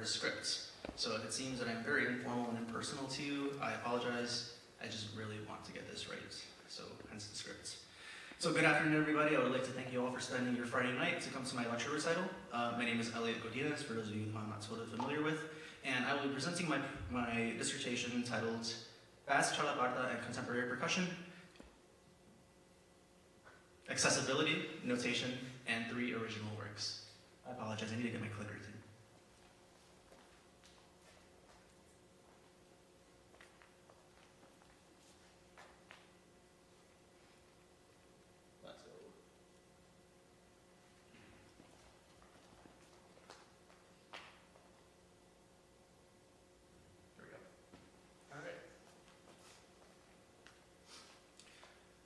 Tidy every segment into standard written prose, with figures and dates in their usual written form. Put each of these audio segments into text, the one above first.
the scripts. So if it seems that I'm very informal and impersonal to you, I apologize. I just really want to get this right. So hence the scripts. So good afternoon, everybody. I would like to thank you all for spending your Friday night to come to my lecture recital. My name is Elliott Godinez, for those of you who I'm not totally familiar with. And I will be presenting my dissertation entitled Basque txalaparta and Contemporary Percussion, Accessibility, Notation, and 3 Original Works. I apologize, I need to get my clicker too. Let's go. There we go. All right.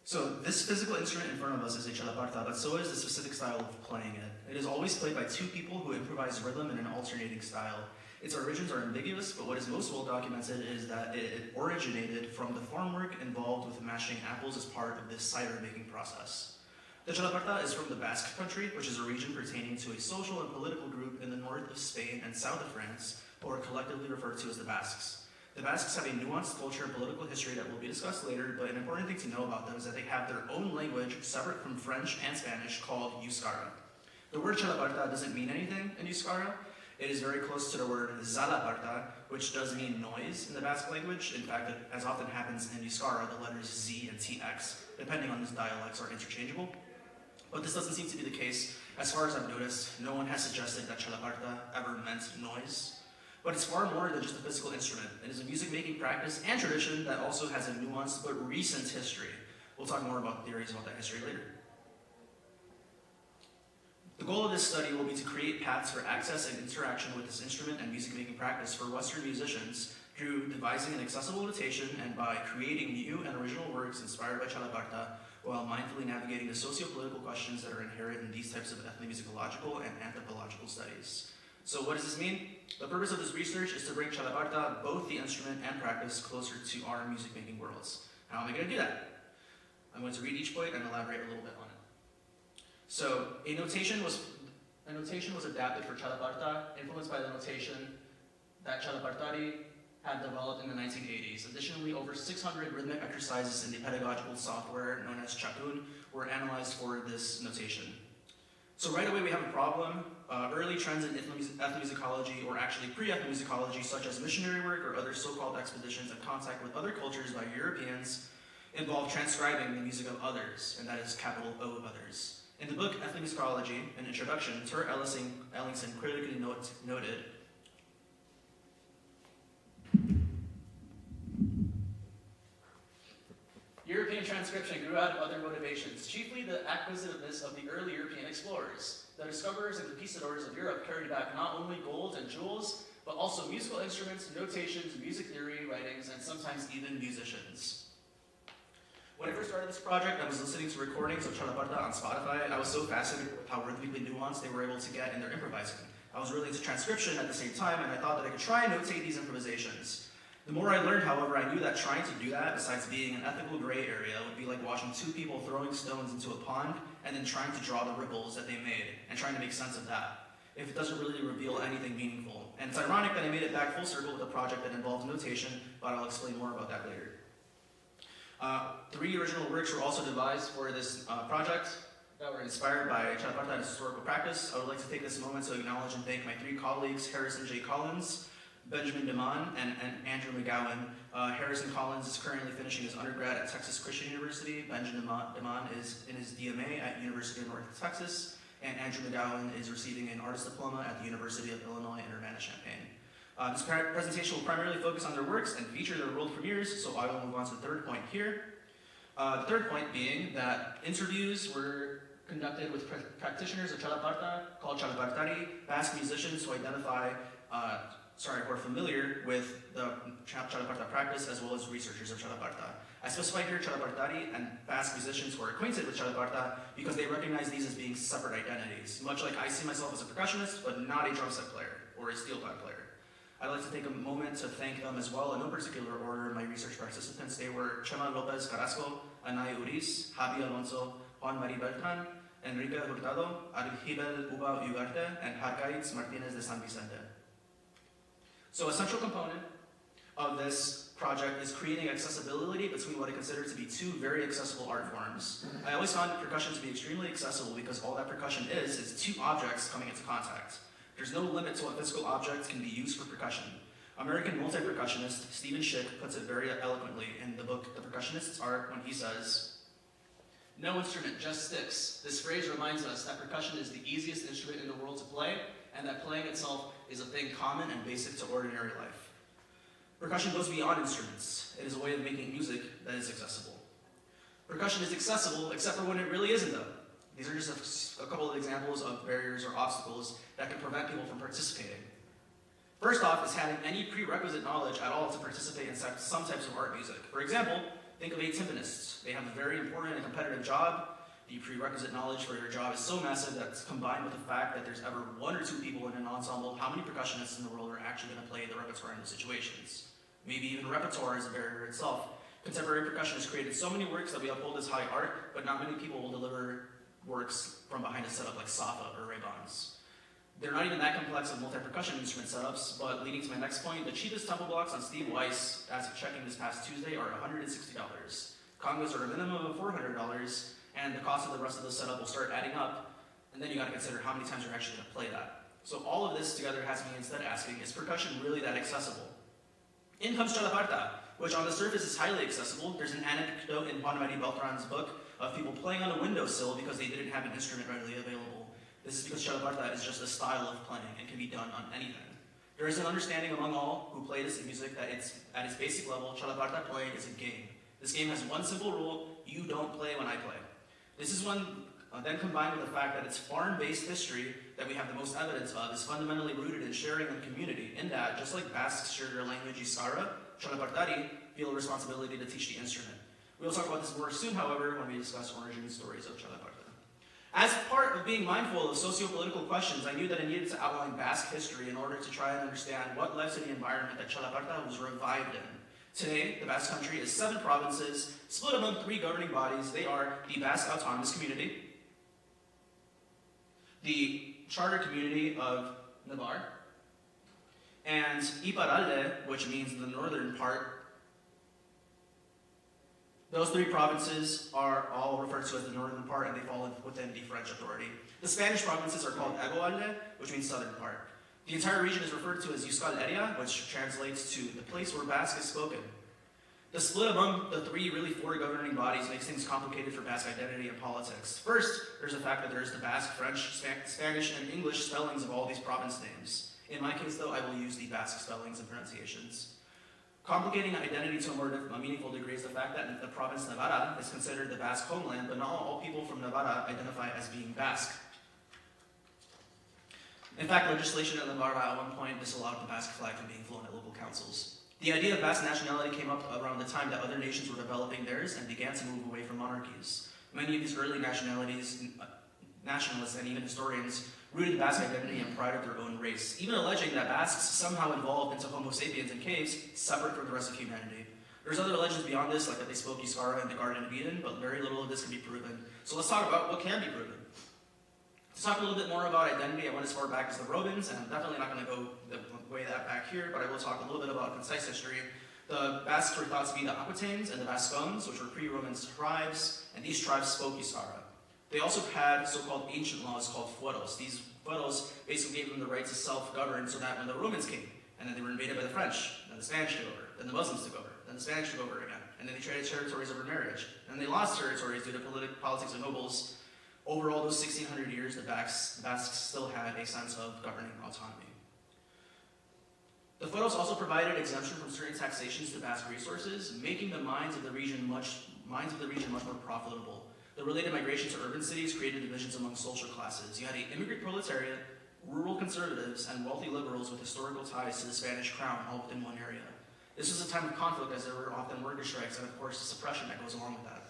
So this physical instrument in front of us is a txalaparta, but so is the specific style of playing it. It is always played by 2 people who improvise rhythm in an alternating style. Its origins are ambiguous, but what is most well documented is that it originated from the farm work involved with mashing apples as part of this cider making process. The txalaparta is from the Basque country, which is a region pertaining to a social and political group in the north of Spain and south of France, who are collectively referred to as the Basques. The Basques have a nuanced culture and political history that will be discussed later, but an important thing to know about them is that they have their own language separate from French and Spanish called Euskara. The word txalaparta doesn't mean anything in Euskara. It is very close to the word txalaparta, which does mean noise in the Basque language. In fact, as often happens in Euskara, the letters Z and TX, depending on these dialects, are interchangeable. But this doesn't seem to be the case. As far as I've noticed, no one has suggested that txalaparta ever meant noise. But it's far more than just a physical instrument. It is a music-making practice and tradition that also has a nuanced but recent history. We'll talk more about theories about that history later. The goal of this study will be to create paths for access and interaction with this instrument and music-making practice for Western musicians through devising an accessible notation and by creating new and original works inspired by txalaparta while mindfully navigating the socio-political questions that are inherent in these types of ethnomusicological and anthropological studies. So what does this mean? The purpose of this research is to bring txalaparta, both the instrument and practice, closer to our music-making worlds. How am I going to do that? I'm going to read each point and elaborate a little bit on it. So a notation was adapted for txalaparta, influenced by the notation that txalapartari had developed in the 1980s. Additionally, over 600 rhythmic exercises in the pedagogical software known as Chapun were analyzed for this notation. So right away we have a problem. Early trends in ethnomusicology, or actually pre-ethnomusicology, such as missionary work or other so-called expeditions and contact with other cultures by Europeans, involve transcribing the music of others, and that is capital O others. In the book Ethnomusicology, an introduction, Tur Ellingson critically noted, European transcription grew out of other motivations, chiefly the acquisitiveness of the early European explorers. The discoverers and conquistadors of Europe carried back not only gold and jewels, but also musical instruments, notations, music theory, writings, and sometimes even musicians. When I first started this project, I was listening to recordings of txalaparta on Spotify, and I was so fascinated with how rhythmically nuanced they were able to get in their improvising. I was really into transcription at the same time, and I thought that I could try and notate these improvisations. The more I learned, however, I knew that trying to do that, besides being an ethical gray area, would be like watching two people throwing stones into a pond and then trying to draw the ripples that they made and trying to make sense of that, if it doesn't really reveal anything meaningful. And it's ironic that I made it back full circle with a project that involves notation, but I'll explain more about that later. 3 original works were also devised for this project that were inspired by txalaparta and historical practice. I would like to take this moment to acknowledge and thank my 3 colleagues, Harrison J. Collins, Benjamin DeMond, and Andrew McGowan. Harrison Collins is currently finishing his undergrad at Texas Christian University. Benjamin DeMond is in his DMA at University of North Texas, and Andrew McGowan is receiving an artist diploma at the University of Illinois in Urbana-Champaign. This presentation will primarily focus on their works and feature their world premieres, so I will move on to the third point here. The third point being that interviews were conducted with practitioners of txalaparta, called txalapartari, Basque musicians who identify, who are familiar with the txalaparta practice, as well as researchers of txalaparta. I specify here txalapartari and Basque musicians who are acquainted with txalaparta because they recognize these as being separate identities, much like I see myself as a percussionist, but not a drum set player or a steel pipe player. I'd like to take a moment to thank them as well, in no particular order, my research participants. They were Chema Lopez Carrasco, Anay Uriz, Javi Alonso, Juan Mari Beltran, Enrique Hurtado, Argibel Uba Ugarte, and Jargaitz Martinez de San Vicente. So a central component of this project is creating accessibility between what I consider to be 2 very accessible art forms. I always found percussion to be extremely accessible because all that percussion is 2 objects coming into contact. There's no limit to what physical objects can be used for percussion. American multi-percussionist Stephen Schick puts it very eloquently in the book The Percussionist's Art when he says, "No instrument, just sticks." This phrase reminds us that percussion is the easiest instrument in the world to play, and that playing itself is a thing common and basic to ordinary life. Percussion goes beyond instruments. It is a way of making music that is accessible. Percussion is accessible, except for when it really isn't, though. These are just a couple of examples of barriers or obstacles that can prevent people from participating. First off is having any prerequisite knowledge at all to participate in some types of art music. For example, think of a timpanists. They have a very important and competitive job. The prerequisite knowledge for their job is so massive that it's combined with the fact that there's ever 1 or 2 people in an ensemble. How many percussionists in the world are actually going to play the repertoire in those situations? Maybe even repertoire is a barrier itself. Contemporary percussion has created so many works that we uphold as high art, but not many people will deliver works from behind a setup like Safa or Ray-Bans. They're not even that complex of multi-percussion instrument setups, but leading to my next point, the cheapest tempo blocks on Steve Weiss, as of checking this past Tuesday, are $160. Congas are a minimum of $400, and the cost of the rest of the setup will start adding up, and then you gotta consider how many times you're actually gonna play that. So all of this together has me instead asking, is percussion really that accessible? In comes txalaparta, which on the surface is highly accessible. There's an anecdote in Juan Mari Beltran's book of people playing on a windowsill because they didn't have an instrument readily available. This is because txalaparta is just a style of playing and can be done on anything. There is an understanding among all who play this music that at its basic level, txalaparta playing is a game. This game has one simple rule: you don't play when I play. This is one then combined with the fact that its farm-based history that we have the most evidence of is fundamentally rooted in sharing and community, in that, just like Basques share their language Isara, txalapartari feel a responsibility to teach the instrument. We'll talk about this more soon, however, when we discuss origin stories of txalaparta. As part of being mindful of socio-political questions, I knew that I needed to outline Basque history in order to try and understand what led to the environment that txalaparta was revived in. Today, the Basque Country is 7 provinces, split among 3 governing bodies. They are the Basque Autonomous Community, the Charter Community of Navarre, and Iparralde, which means the northern part. Those 3 provinces are all referred to as the northern part, and they fall within the French authority. The Spanish provinces are called Hegoalde, which means southern part. The entire region is referred to as Euskal Herria, which translates to the place where Basque is spoken. The split among the 3, really 4 governing bodies makes things complicated for Basque identity and politics. First, there's the fact that there's the Basque, French, Spanish, and English spellings of all these province names. In my case, though, I will use the Basque spellings and pronunciations. Complicating identity to a more meaningful degree is the fact that the province Navarra is considered the Basque homeland, but not all people from Navarra identify as being Basque. In fact, legislation in Navarra at one point disallowed the Basque flag from being flown at local councils. The idea of Basque nationality came up around the time that other nations were developing theirs and began to move away from monarchies. Many of these early nationalists and even historians rooted Basque identity and pride of their own race, even alleging that Basques somehow evolved into Homo sapiens in caves separate from the rest of humanity. There's other legends beyond this, like that they spoke Euskara in the Garden of Eden, but very little of this can be proven. So let's talk about what can be proven. To talk a little bit more about identity, I went as far back as the Romans, and I'm definitely not going to go way that back here, but I will talk a little bit about concise history. The Basques were thought to be the Aquitanes and the Vascons, which were pre-Roman tribes, and these tribes spoke Euskara. They also had so-called ancient laws called fueros. These fueros basically gave them the right to self-govern so that when the Romans came, and then they were invaded by the French, then the Spanish took over, then the Muslims took over, then the Spanish took over again, and then they traded territories over marriage, and then they lost territories due to politics of nobles. Over all those 1600 years, the Basques still had a sense of governing autonomy. The fueros also provided exemption from certain taxations to Basque resources, making the mines of the region much more profitable. The related migration to urban cities created divisions among social classes. You had the immigrant proletariat, rural conservatives, and wealthy liberals with historical ties to the Spanish crown all within one area. This was a time of conflict as there were often worker strikes and of course the suppression that goes along with that.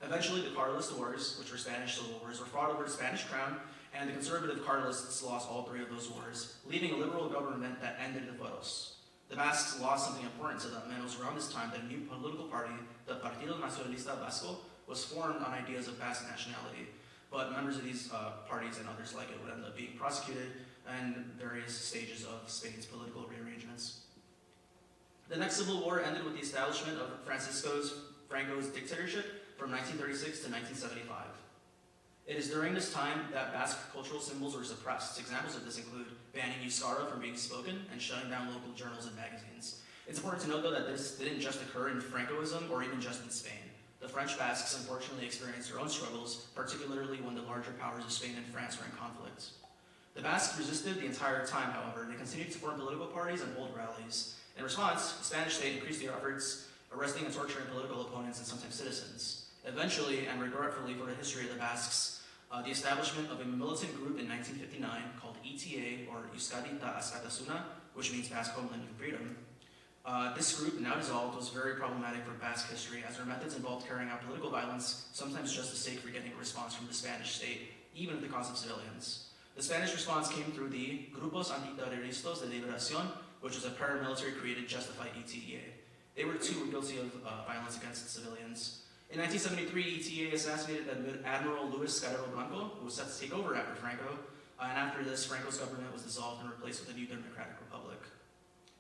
Eventually the Carlist Wars, which were Spanish civil wars, were fought over the Spanish crown, and the conservative Carlists lost all three of those wars, leaving a liberal government that ended the fueros. The Basques lost something important to them, and it was around this time that a new political party, the Partido Nacionalista Vasco, was formed on ideas of Basque nationality. But members of these parties and others like it would end up being prosecuted in various stages of Spain's political rearrangements. The next civil war ended with the establishment of Franco's dictatorship from 1936 to 1975. It is during this time that Basque cultural symbols were suppressed. Examples of this include banning Euskara from being spoken and shutting down local journals and magazines. It's important to note, though, that this didn't just occur in Francoism or even just in Spain. The French Basques unfortunately experienced their own struggles, particularly when the larger powers of Spain and France were in conflict. The Basques resisted the entire time, however. They continued to form political parties and hold rallies. In response, the Spanish state increased their efforts, arresting and torturing political opponents and sometimes citizens. Eventually, and regretfully for the history of the Basques, the establishment of a militant group in 1959 called ETA, or Euskadi Ta Askatasuna, which means Basque Homeland and Freedom. This group, now dissolved, was very problematic for Basque history as their methods involved carrying out political violence, sometimes just to sake for getting a response from the Spanish state, even at the cost of civilians. The Spanish response came through the Grupos Antiterroristas de Liberación, which was a paramilitary created to justify ETA. They were too guilty of violence against civilians. In 1973, ETA assassinated Admiral Luis Guerrero Blanco, who was set to take over after Franco, and after this, Franco's government was dissolved and replaced with a new democratic republic.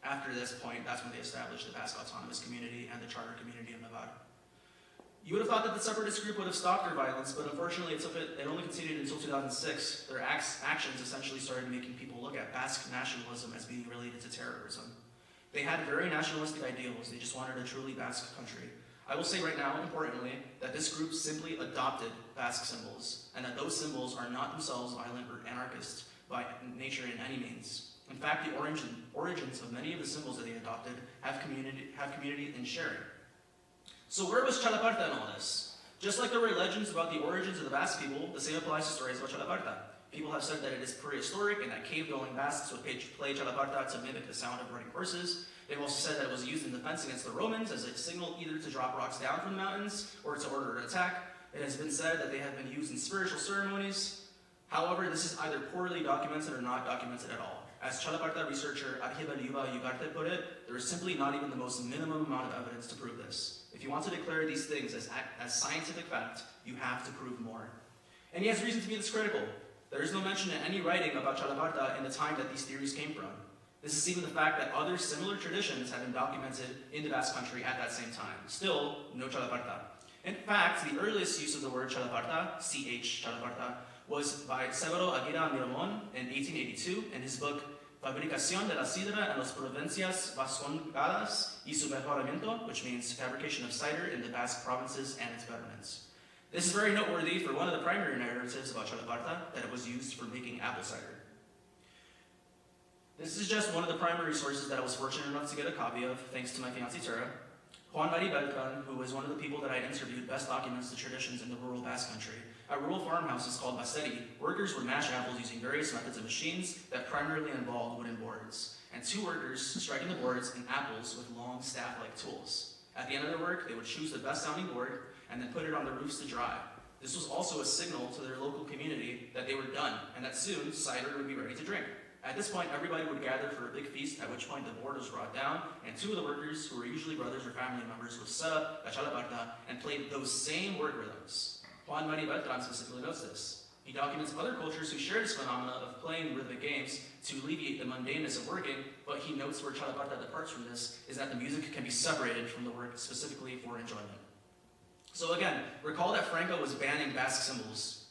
After this point, that's when they established the Basque Autonomous Community and the Charter Community of Navarre. You would have thought that the separatist group would have stopped their violence, but unfortunately it only continued until 2006. Their actions essentially started making people look at Basque nationalism as being related to terrorism. They had very nationalistic ideals. They just wanted a truly Basque country. I will say right now, importantly, that this group simply adopted Basque symbols, and that those symbols are not themselves violent or anarchist by nature in any means. In fact, the origins of many of the symbols that they adopted have community in sharing. So where was txalaparta in all this? Just like there were legends about the origins of the Basque people, the same applies to stories about txalaparta. People have said that it is prehistoric and that cave-dwelling Basques would play txalaparta to mimic the sound of running horses. They've also said that it was used in defense against the Romans as a signal either to drop rocks down from the mountains or to order an attack. It has been said that they have been used in spiritual ceremonies. However, this is either poorly documented or not documented at all. As txalaparta researcher Archibald Yuba Ugarte put it, there is simply not even the most minimum amount of evidence to prove this. If you want to declare these things as scientific fact, you have to prove more. And he has reason to be this critical. There is no mention in any writing about txalaparta in the time that these theories came from. This is even the fact that other similar traditions have been documented in the Basque country at that same time. Still, no txalaparta. In fact, the earliest use of the word txalaparta, txalaparta, was by Severo Aguirre Miramon in 1882 in his book Fabricación de la Sidra en las Provincias Vascongadas y su Mejoramiento, which means fabrication of cider in the Basque provinces and its betterments. This is very noteworthy for one of the primary narratives about txalaparta, that it was used for making apple cider. This is just one of the primary sources that I was fortunate enough to get a copy of, thanks to my fiancée Tara. Juan Mari Beltran, who was one of the people that I interviewed, best documents the traditions in the rural Basque Country. At rural farmhouses called basteri, workers would mash apples using various methods of machines that primarily involved wooden boards, and two workers striking the boards and apples with long staff-like tools. At the end of their work, they would choose the best sounding board and then put it on the roofs to dry. This was also a signal to their local community that they were done, and that soon cider would be ready to drink. At this point, everybody would gather for a big feast, at which point the board was brought down, and two of the workers, who were usually brothers or family members, would set up a txalaparta and played those same word rhythms. Juan Mari Beltran specifically notes this. He documents other cultures who share this phenomena of playing rhythmic games to alleviate the mundaneness of working, but he notes where txalaparta departs from this is that the music can be separated from the work specifically for enjoyment. So again, recall that Franco was banning Basque symbols.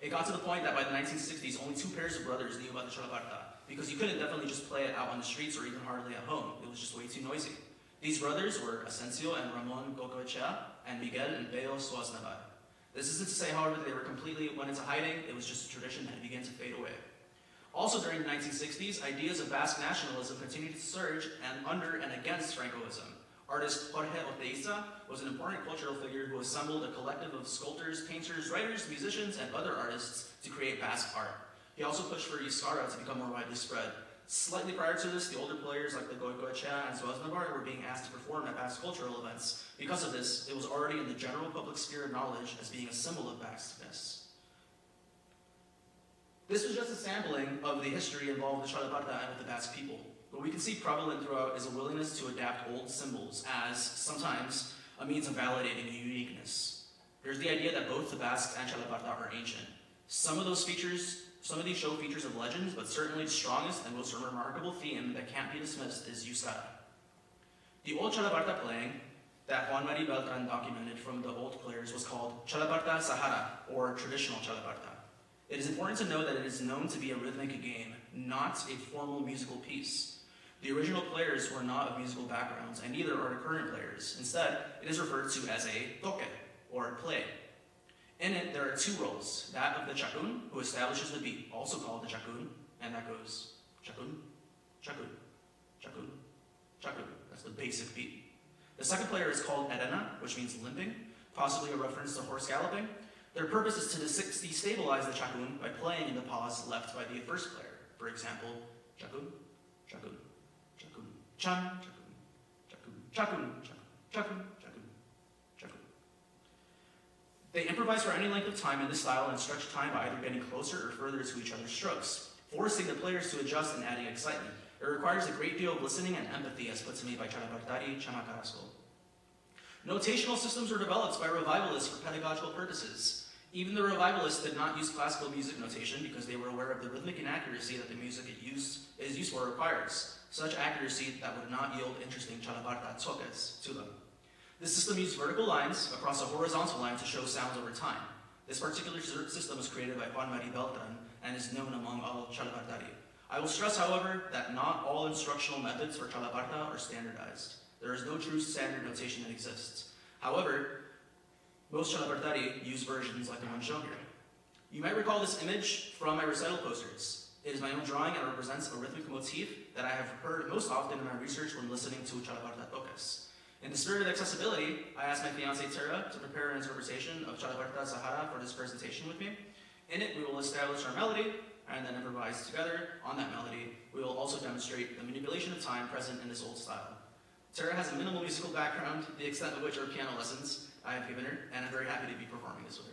It got to the point that by the 1960s, only two pairs of brothers knew about the txalaparta, because you couldn't definitely just play it out on the streets or even hardly at home. It was just way too noisy. These brothers were Asensio and Ramon Gocoechea, and Miguel and Beo Suaznavar. This isn't to say, however, that they were completely went into hiding. It was just a tradition that began to fade away. Also during the 1960s, ideas of Basque nationalism continued to surge and under and against Francoism. Artist Jorge Oteiza was an important cultural figure who assembled a collective of sculptors, painters, writers, musicians, and other artists to create Basque art. He also pushed for Euskara to become more widely spread. Slightly prior to this, the older players like the Goicoechea and Suaznavar were being asked to perform at Basque cultural events. Because of this, it was already in the general public sphere of knowledge as being a symbol of Basqueness. This was just a sampling of the history involved with the txalaparta and with the Basque people. What we can see prevalent throughout is a willingness to adapt old symbols as, sometimes, a means of validating a uniqueness. There's the idea that both the Basques and txalaparta are ancient. Some of these show features of legends, but certainly the strongest and most remarkable theme that can't be dismissed is Euskara. The old txalaparta playing that Juan Mari Beltran documented from the old players was called txalaparta Sahara, or traditional txalaparta. It is important to know that it is known to be a rhythmic game, not a formal musical piece. The original players were not of musical backgrounds, and neither are the current players. Instead, it is referred to as a toque, or play. In it, there are two roles, that of the chacun, who establishes the beat, also called the chacun, and that goes chacun, chacun, chacun, chacun. That's the basic beat. The second player is called arena, which means limping, possibly a reference to horse galloping. Their purpose is to destabilize the chacun by playing in the pause left by the first player. For example, chacun, chacun, chacun, chan, chacun, chacun, chacun, chacun, chacun, chacun. They improvise for any length of time in this style and stretch time by either getting closer or further to each other's strokes, forcing the players to adjust and adding excitement. It requires a great deal of listening and empathy, as put to me by txalapartari Chama Carrasco. Notational systems were developed by revivalists for pedagogical purposes. Even the revivalists did not use classical music notation because they were aware of the rhythmic inaccuracy that the music it is used for requires, such accuracy that would not yield interesting txalaparta toques to them. This system used vertical lines across a horizontal line to show sounds over time. This particular system was created by Juan Mari Beltran and is known among all txalapartari. I will stress, however, that not all instructional methods for txalaparta are standardized. There is no true standard notation that exists. However, most txalapartari use versions like the one shown here. You might recall this image from my recital posters. It is my own drawing and represents a rhythmic motif that I have heard most often in my research when listening to txalaparta toques. In the spirit of accessibility, I asked my fiancée Tara to prepare an interpretation of txalaparta Sahara for this presentation with me. In it, we will establish our melody and then improvise together on that melody. We will also demonstrate the manipulation of time present in this old style. Tara has a minimal musical background, the extent of which are piano lessons I have given her, and I'm very happy to be performing this with her.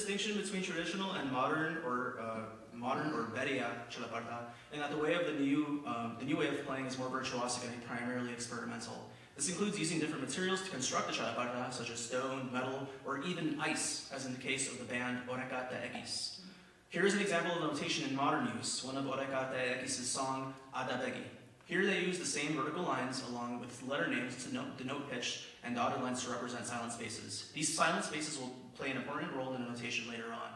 distinction between traditional and modern or beria txalaparta, and that the new way of playing is more virtuosic and primarily experimental. This includes using different materials to construct the txalaparta, such as stone, metal, or even ice, as in the case of the band txalaparta. Here is an example of notation in modern use, one of txalaparta's song Adabegi. Here they use the same vertical lines along with letter names to denote pitch and dotted lines to represent silent spaces. These silent spaces will play an important role in the notation later on.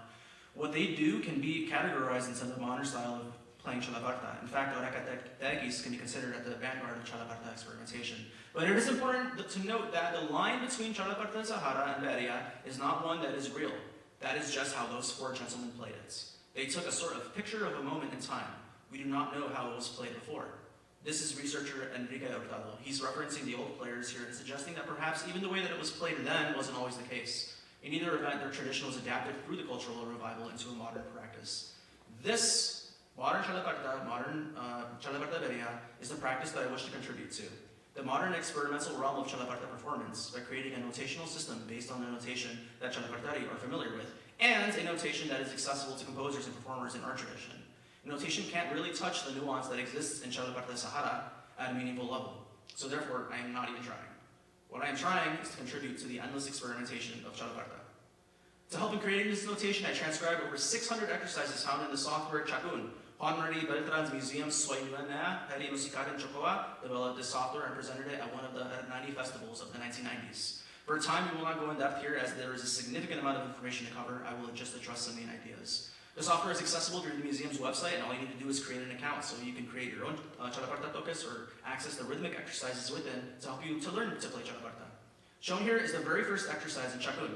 What they do can be categorized into the modern style of playing txalaparta. In fact, txalaparta can be considered at the vanguard of txalaparta experimentation. But it is important to note that the line between txalaparta Sahara and beria is not one that is real. That is just how those four gentlemen played it. They took a sort of picture of a moment in time. We do not know how it was played before. This is researcher Enrique Hurtado. He's referencing the old players here and suggesting that perhaps even the way that it was played then wasn't always the case. In either event, their tradition was adapted through the cultural revival into a modern practice. This modern txalaparta beria, is the practice that I wish to contribute to. The modern experimental realm of txalaparta performance by creating a notational system based on the notation that txalapartari are familiar with, and a notation that is accessible to composers and performers in our tradition. Notation can't really touch the nuance that exists in txalaparta Sahara at a meaningful level. So therefore, I am not even trying. What I am trying is to contribute to the endless experimentation of txalaparta. To help in creating this notation, I transcribed over 600 exercises found in the software Chacun. Juan Marie Beltran's museum Sueñuena, Peri Musical in Chocoa, developed this software and presented it at one of the 90 festivals of the 1990s. For a time, we will not go in depth here as there is a significant amount of information to cover. I will just address some main ideas. The software is accessible through the museum's website, and all you need to do is create an account so you can create your own txalaparta toques or access the rhythmic exercises within to help you to learn to play txalaparta. Shown here is the very first exercise in Chacun.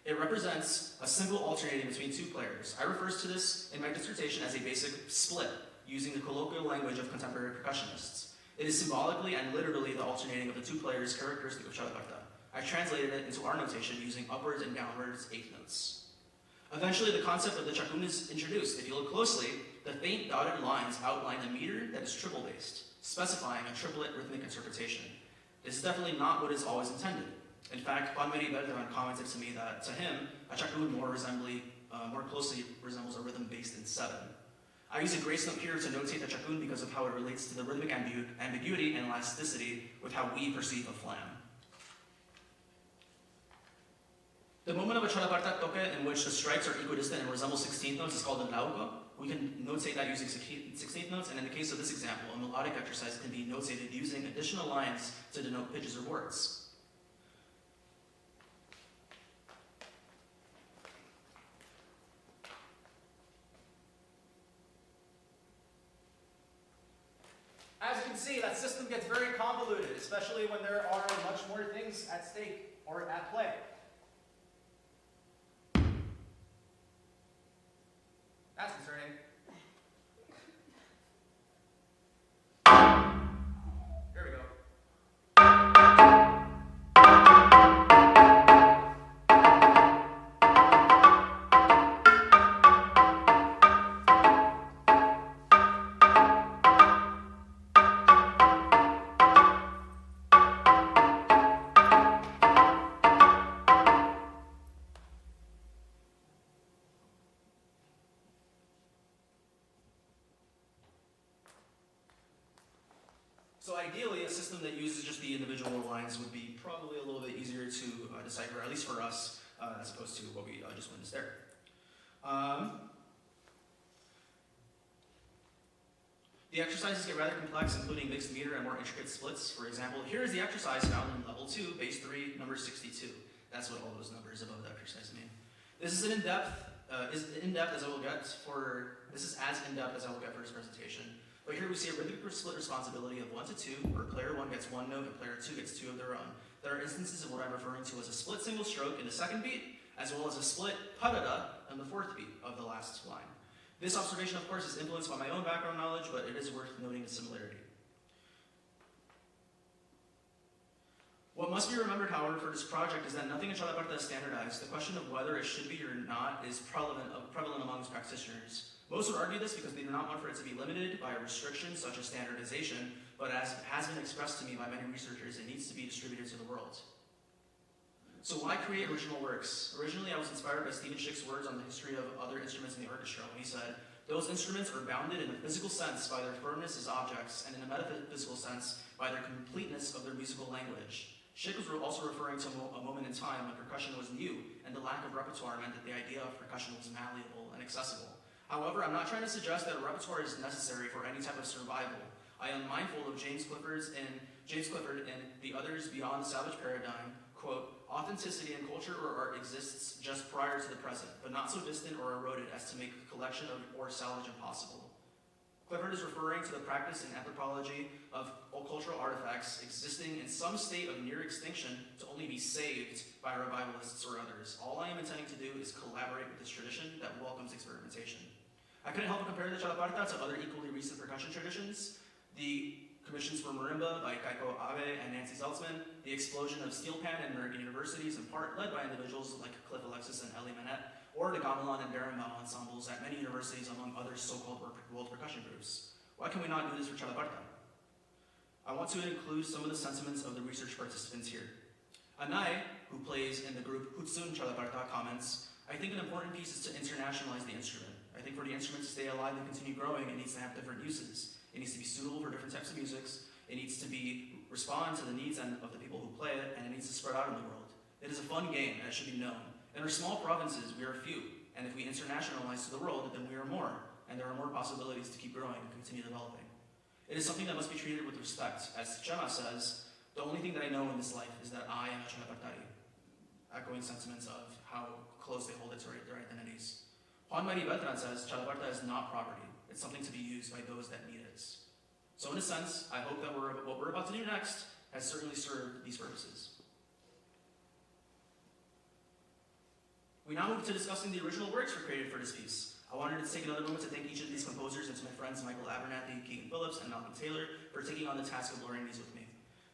It represents a symbol alternating between two players. I refer to this in my dissertation as a basic split, using the colloquial language of contemporary percussionists. It is symbolically and literally the alternating of the two players characteristic of txalaparta. I translated it into our notation using upwards and downwards eighth notes. Eventually, the concept of the Chacun is introduced. If you look closely, the faint dotted lines outline a meter that is triple-based, specifying a triplet rhythmic interpretation. This is definitely not what is always intended. In fact, Juan Marie Beltran commented to me that, to him, a Chacun more closely resembles a rhythm based in 7. I use a grace note here to notate the Chacun because of how it relates to the rhythmic ambiguity and elasticity with how we perceive a flam. The moment of a txalaparta toque in which the strikes are equidistant and resemble 16th notes is called a lauco. We can notate that using 16th notes, and in the case of this example, a melodic exercise can be notated using additional lines to denote pitches or words. As you can see, that system gets very convoluted, especially when there are much more things at stake or at play. That's concerning. Here we go. So ideally, a system that uses just the individual lines would be probably a little bit easier to decipher, at least for us, as opposed to what we just witnessed there. The exercises get rather complex, including mixed meter and more intricate splits. For example, here is the exercise found in level 2, base 3, number 62. That's what all those numbers above the exercise mean. This is as in-depth as I will get for this presentation. But here we see a rhythmic split responsibility of 1 to 2, where player 1 gets 1 note and player 2 gets 2 of their own. There are instances of what I'm referring to as a split single stroke in the second beat, as well as a split parada in the fourth beat of the last line. This observation, of course, is influenced by my own background knowledge, but it is worth noting the similarity. What must be remembered, however, for this project is that nothing in txalaparta is standardized. The question of whether it should be or not is prevalent amongst practitioners. Most would argue this because they do not want for it to be limited by a restriction such as standardization, but as has been expressed to me by many researchers, it needs to be distributed to the world. So why create original works? Originally, I was inspired by Stephen Schick's words on the history of other instruments in the orchestra when he said, "Those instruments are bounded in a physical sense by their firmness as objects, and in a metaphysical sense by their completeness of their musical language." Schick was also referring to a moment in time when percussion was new, and the lack of repertoire meant that the idea of percussion was malleable and accessible. However, I'm not trying to suggest that a repertoire is necessary for any type of survival. I am mindful of James Clifford and the others beyond the savage paradigm, quote, "Authenticity in culture or art exists just prior to the present, but not so distant or eroded as to make collection or salvage impossible." Clifford is referring to the practice in anthropology of cultural artifacts existing in some state of near extinction to only be saved by revivalists or others. All I am intending to do is collaborate with this tradition that welcomes experimentation. I couldn't help but compare the txalaparta to other equally recent percussion traditions. The commissions for marimba by Kaiko Abe and Nancy Zeltzman, the explosion of steel pan in American universities, in part led by individuals like Cliff Alexis and Ellie Manette, or the gamelan and berimbau ensembles at many universities among other so-called world percussion groups. Why can we not do this for txalaparta? I want to include some of the sentiments of the research participants here. Anai, who plays in the group Hutsun Txalaparta, comments, "I think an important piece is to internationalize the instrument. I think for the instrument to stay alive and continue growing, it needs to have different uses. It needs to be suitable for different types of musics. It needs to respond to the needs of the people who play it, and it needs to spread out in the world. It is a fun game, and it should be known. In our small provinces, we are few, and if we internationalize to the world, then we are more, and there are more possibilities to keep growing and continue developing. It is something that must be treated with respect. As Chema says, the only thing that I know in this life is that I am a txalapartari," echoing sentiments of how close they hold it to their identities. Juan Mari Beltran says, "Txalaparta is not property. It's something to be used by those that need it." So in a sense, I hope that what we're about to do next has certainly served these purposes. We now move to discussing the original works created for this piece. I wanted to take another moment to thank each of these composers and to my friends Michael Abernathy, Keegan Phillips, and Malcolm Taylor for taking on the task of learning these with me.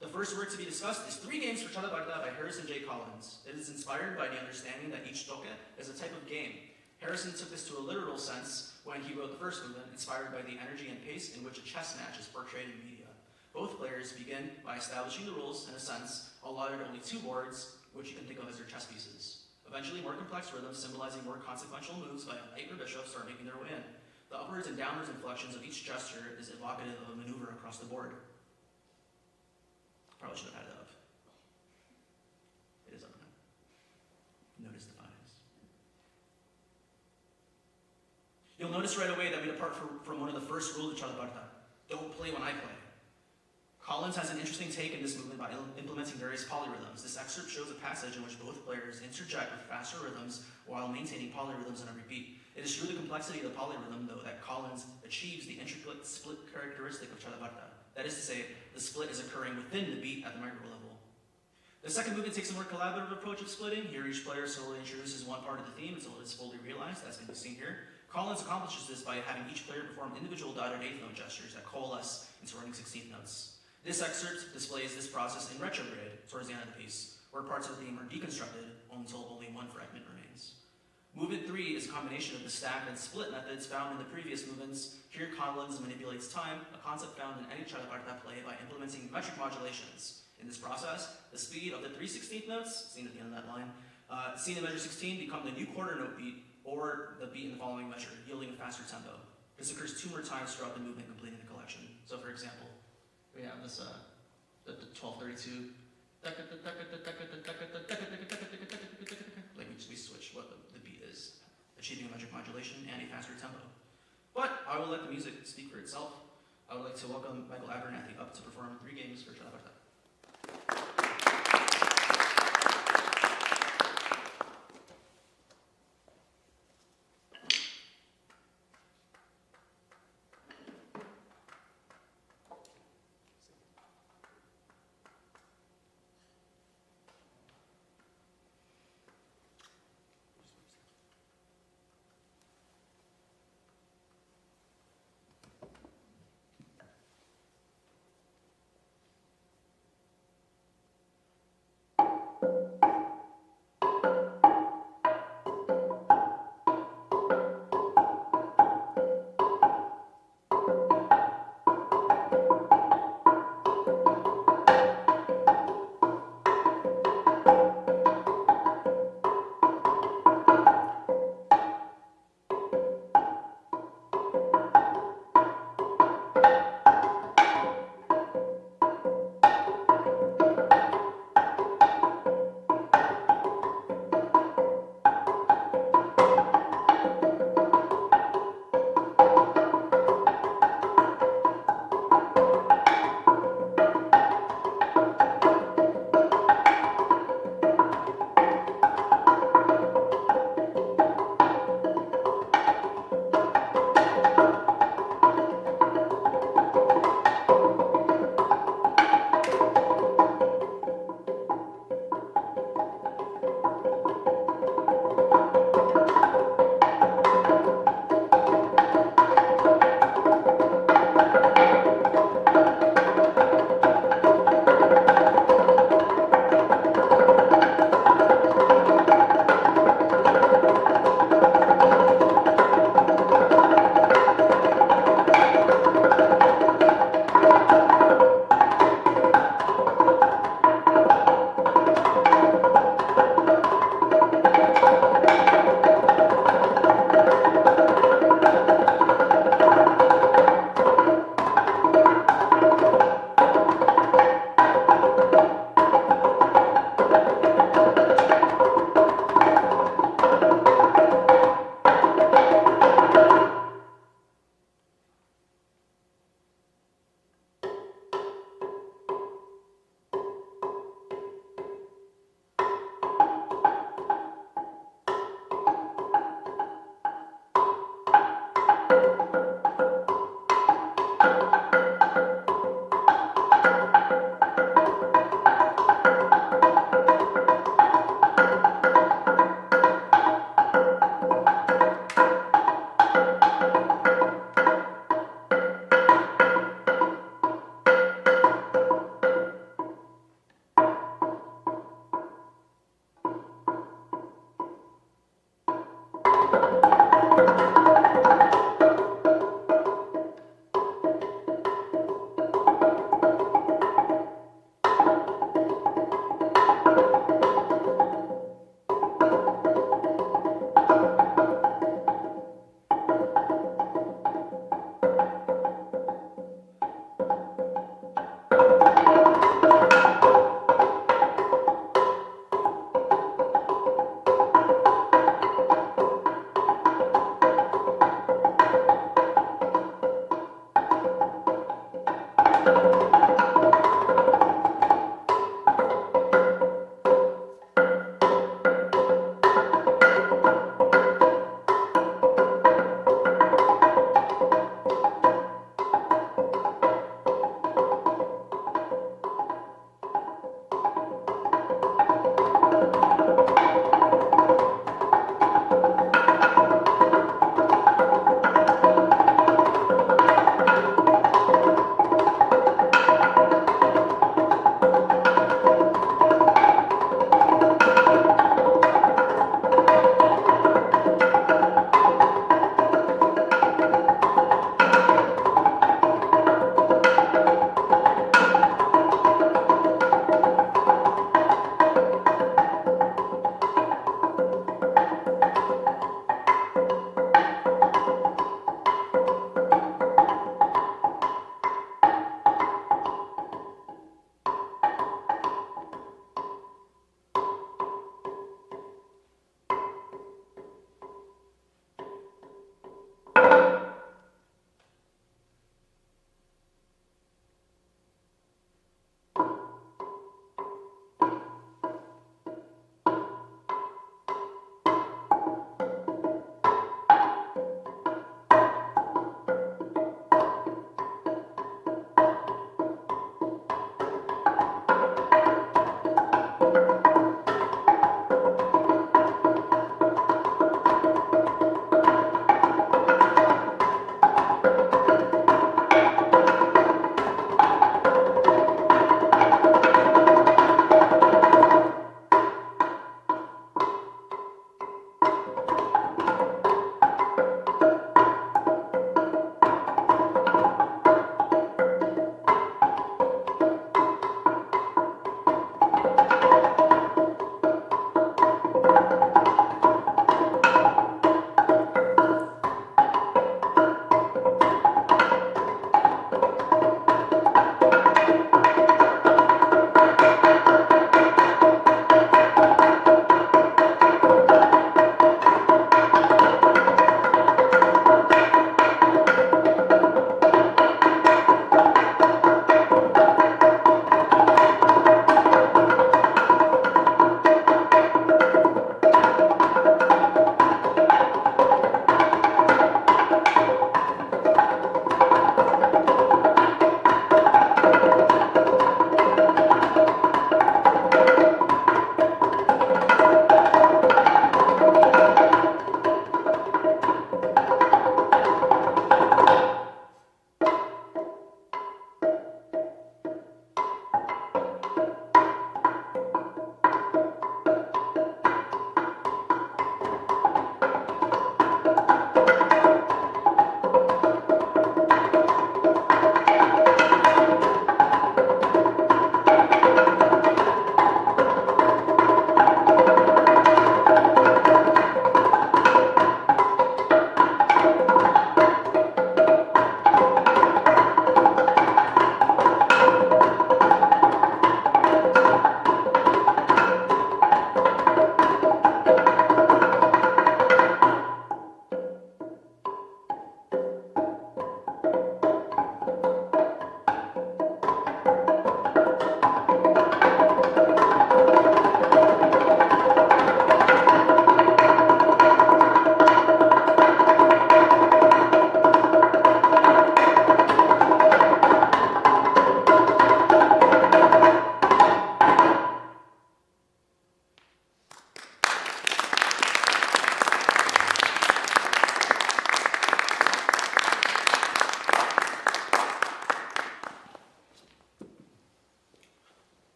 The first work to be discussed is 3 Games for Txalaparta by Harrison J. Collins. It is inspired by the understanding that each toque is a type of game. Harrison took this to a literal sense when he wrote the first movement, inspired by the energy and pace in which a chess match is portrayed in media. Both players begin by establishing the rules, in a sense, allotted only 2 boards, which you can think of as their chess pieces. Eventually, more complex rhythms symbolizing more consequential moves by a knight or bishop start making their way in. The upwards and downwards inflections of each gesture is evocative of a maneuver across the board. Probably should have had that up. It is up now. Notice the defiance. You'll notice right away that we depart from one of the first rules of txalaparta. Don't play when I play. Collins has an interesting take in this movement by implementing various polyrhythms. This excerpt shows a passage in which both players interject with faster rhythms while maintaining polyrhythms on every beat. It is through the complexity of the polyrhythm, though, that Collins achieves the intricate split characteristic of txalaparta. That is to say, the split is occurring within the beat at the micro level. The second movement takes a more collaborative approach of splitting. Here, each player solely introduces one part of the theme until it is fully realized, as can be seen here. Collins accomplishes this by having each player perform individual dotted 8th note gestures that coalesce into running 16th notes. This excerpt displays this process in retrograde towards the end of the piece, where parts of the theme are deconstructed until only one fragment remains. Movement 3 is a combination of the stacked and split methods found in the previous movements. Here, Collins manipulates time, a concept found in any txalaparta play, by implementing metric modulations. In this process, the speed of the 3/16 notes, seen at the end of that line, seen in measure 16, become the new quarter note beat, or the beat in the following measure, yielding a faster tempo. This occurs 2 more times throughout the movement, completing the collection. So, for example, we have this, the 1232, like we switch what the beat is, achieving a metric modulation and a faster tempo. But I will let the music speak for itself. I would like to welcome Michael Abernathy up to perform 3 Games for txalaparta.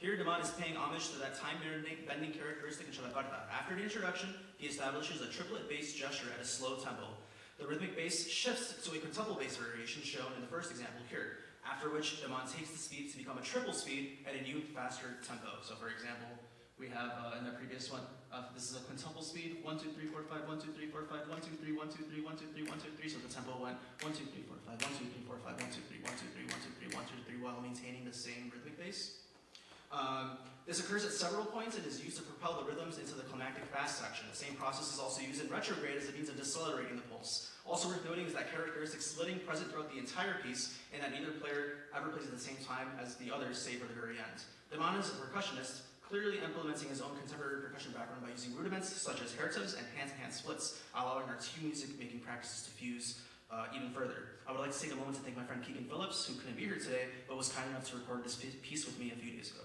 Here, Deman is paying homage to that time-bending characteristic in txalaparta. After the introduction, he establishes a triplet-based gesture at a slow tempo. The rhythmic bass shifts to a quintuple bass variation shown in the first example here, after which Deman takes the speed to become a triple speed at a new, faster tempo. So for example, we have in the previous one, this is a quintuple speed, 1, 2, 3, 4, 5, 1, 2, 3, 4, 5, 1, 2, 3, 1, 2, 3, 1, 2, 3, 1, 2, 3. So the tempo went 1, 2, 3, 4, 5, 1, 2, 3, 4, 5, 1, 2, 3, 1, 2, 3, 1, 2, 3, 1, 2, 3, while maintaining the same rhythmic bass. This occurs at several points and is used to propel the rhythms into the climactic fast section. The same process is also used in retrograde as a means of decelerating the pulse. Also worth noting is that characteristic splitting present throughout the entire piece, and that neither player ever plays at the same time as the others, save for the very end. Godinez is a percussionist, clearly implementing his own contemporary percussion background by using rudiments such as hertzes and hand-to-hand splits, allowing our two music-making practices to fuse even further. I would like to take a moment to thank my friend Keegan Phillips, who couldn't be here today, but was kind enough to record this piece with me a few days ago.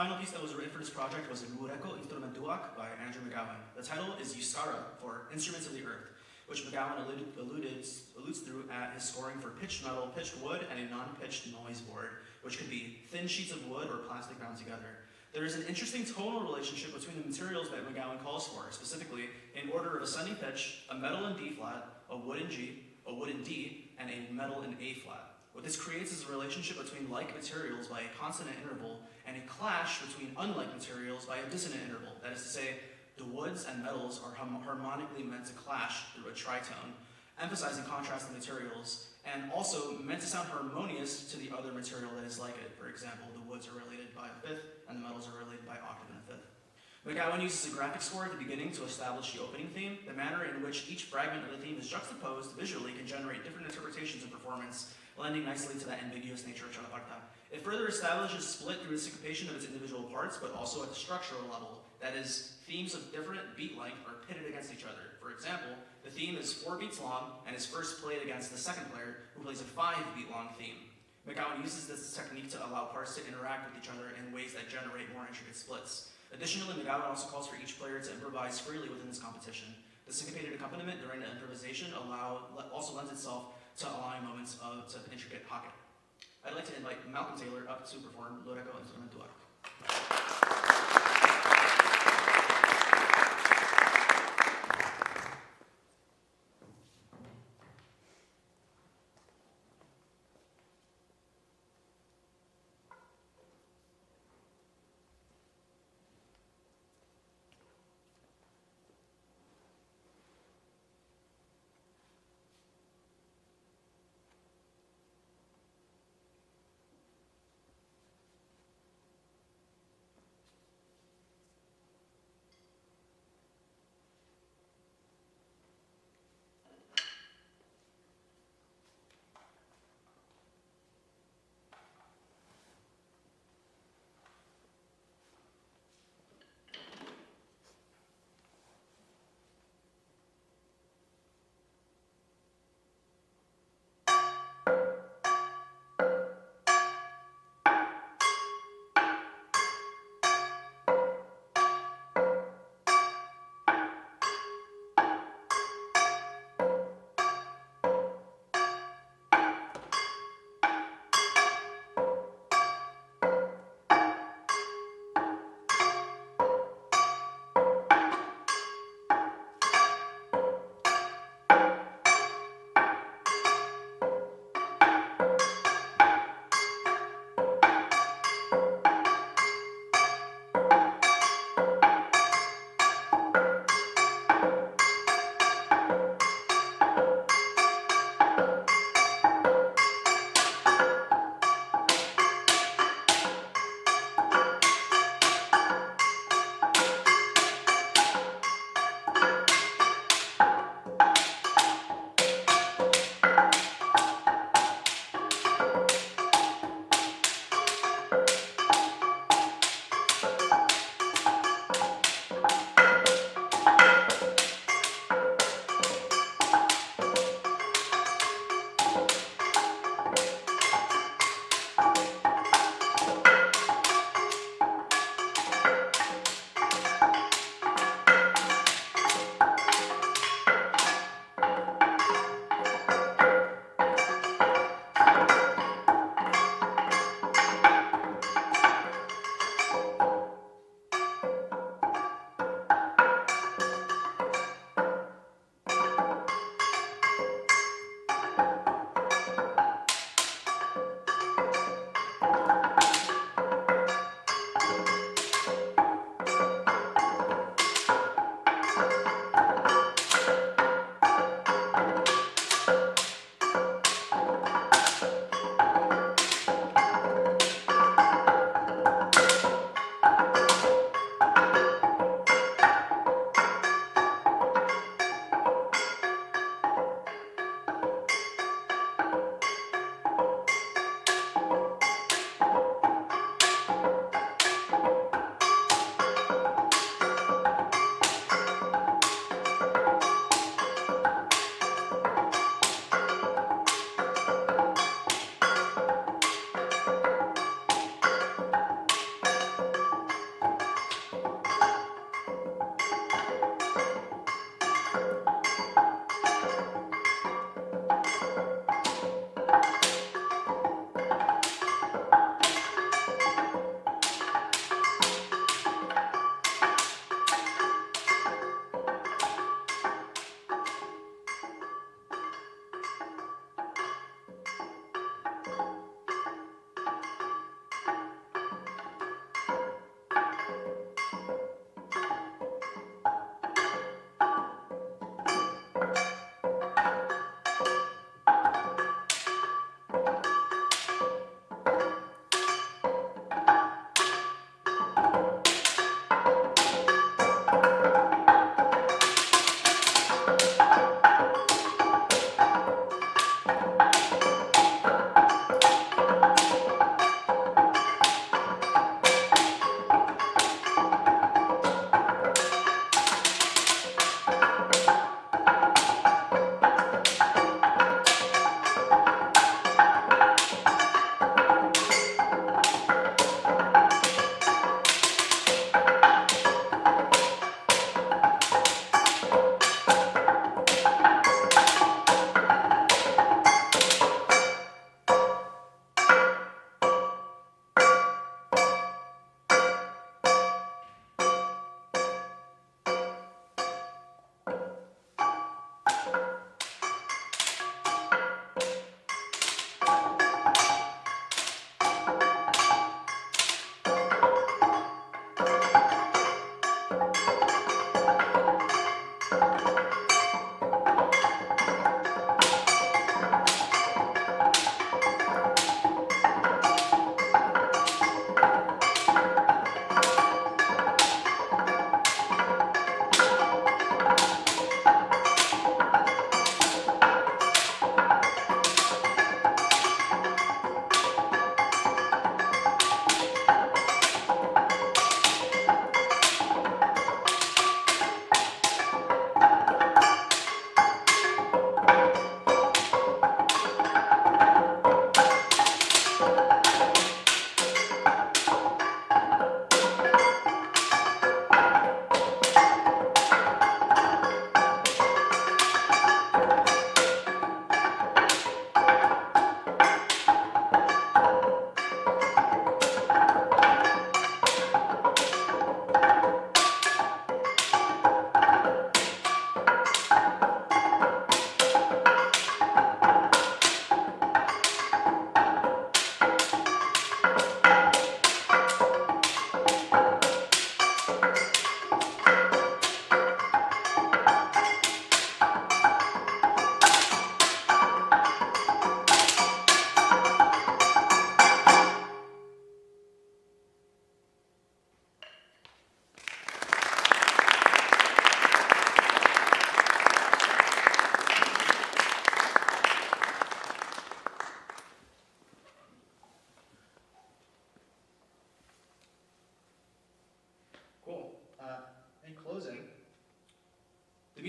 final piece that was written for this project was Mureko Instrumentuak by Andrew McGowan. The title is Euskara, for Instruments of the Earth, which McGowan alludes through at his scoring for pitched metal, pitched wood, and a non-pitched noise board, which could be thin sheets of wood or plastic bound together. There is an interesting tonal relationship between the materials that McGowan calls for, specifically, in order of ascending pitch, a metal in B flat, a wood in G, a wood in D, and a metal in A flat. What this creates is a relationship between like materials by a consonant interval and a clash between unlike materials by a dissonant interval. That is to say, the woods and metals are harmonically meant to clash through a tritone, emphasizing contrasting materials, and also meant to sound harmonious to the other material that is like it. For example, the woods are related by a fifth, and the metals are related by octave and a fifth. McGowan uses a graphic score at the beginning to establish the opening theme. The manner in which each fragment of the theme is juxtaposed visually can generate different interpretations of performance, lending nicely to that ambiguous nature of txalaparta. It further establishes split through the syncopation of its individual parts, but also at the structural level. That is, themes of different beat length are pitted against each other. For example, the theme is 4 beats long and is first played against the second player, who plays a 5-beat long theme. McGowan uses this technique to allow parts to interact with each other in ways that generate more intricate splits. Additionally, McGowan also calls for each player to improvise freely within this competition. The syncopated accompaniment during the improvisation also lends itself to allowing moments of intricate pocket. I'd like to invite Malcolm Taylor up to perform Mureko Instrumentuak.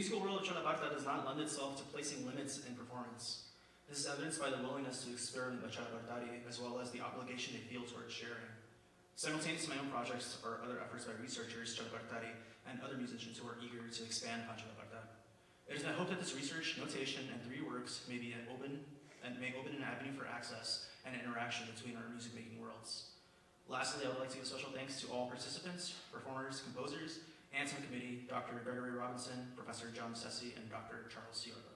musical world of txalaparta does not lend itself to placing limits in performance. This is evidenced by the willingness to experiment by txalapartari, as well as the obligation they feel towards sharing. Simultaneous to my own projects are other efforts by researchers, txalapartari, and other musicians who are eager to expand on txalaparta. It is my hope that this research, notation, and 3 works may open an avenue for access and interaction between our music-making worlds. Lastly, I would like to give special thanks to all participants, performers, composers, and to the committee, Dr. Gregory Robinson, Professor John Sessi, and Dr. Charles Sierra.